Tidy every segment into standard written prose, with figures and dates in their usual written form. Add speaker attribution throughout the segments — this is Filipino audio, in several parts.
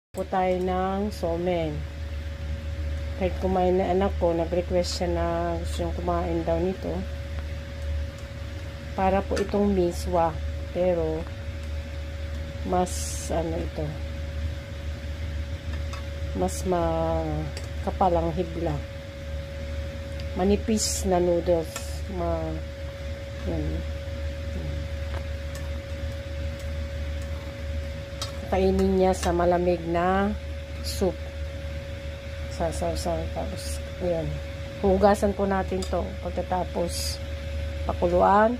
Speaker 1: Po tayo ng somen. Kahit kumain na anak ko, nag-request siya na gusto niyang kumain daw nito. Para po itong miswa. Pero, mas, ito. Mas kapalang hibla. Manipis na noodles. Yan. Kainin niya sa malamig na soup. Sasaw-saw. Tapos, yan. Hugasan po natin to pagkatapos pakuluan.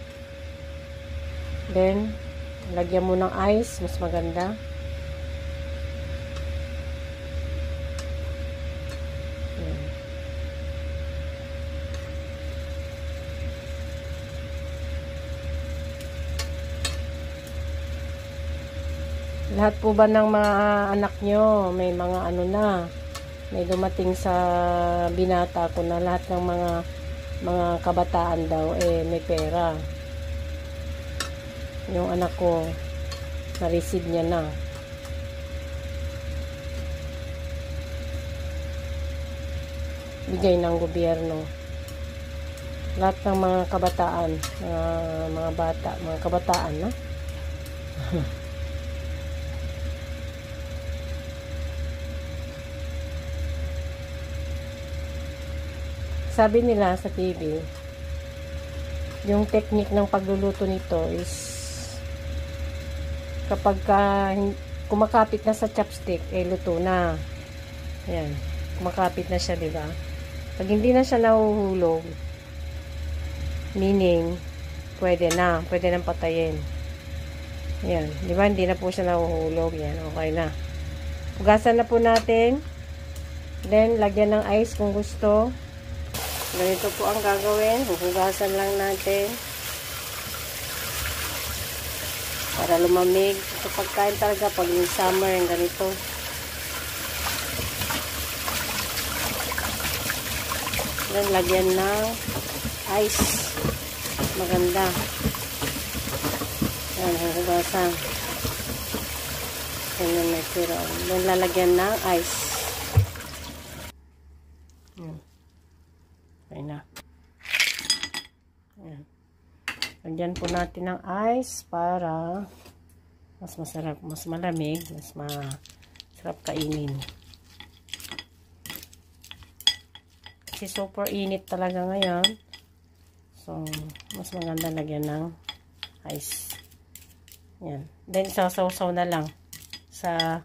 Speaker 1: Then, lagyan mo ng ice. Mas maganda. Yan. Lahat po ba ng mga anak nyo, may mga may dumating sa binata ko na lahat ng mga kabataan daw, may pera. Yung anak ko, na-receive niya na. Bigay ng gobyerno. Lahat ng mga kabataan, mga kabataan, na? Sabi nila sa TV, yung technique ng pagluluto nito is kapag kumakapit na sa chopstick, luto na. Ayan, kumakapit na siya, diba? Pag hindi na siya nahuhulog, meaning, pwede nang patayin. Ayan, diba? Hindi na po siya nahuhulog. Ayan, okay na. Hugasan na po natin. Then, lagyan ng ice kung gusto. Ganito po ang gagawin. Huhugasan lang natin. Para lumamig. Ito pagkain talaga pag yung summer yung ganito. Then, lagyan ng ice. Maganda. Yan, huhugasan. Yan yung natural. Then, lalagyan ng ice. Okay na. Ayan. Lagyan po natin ng ice para mas masarap, mas malamig, mas masarap kainin. Kasi super init talaga ngayon. So, mas maganda lagyan ng ice. Ayan. Then, sasawsaw na lang sa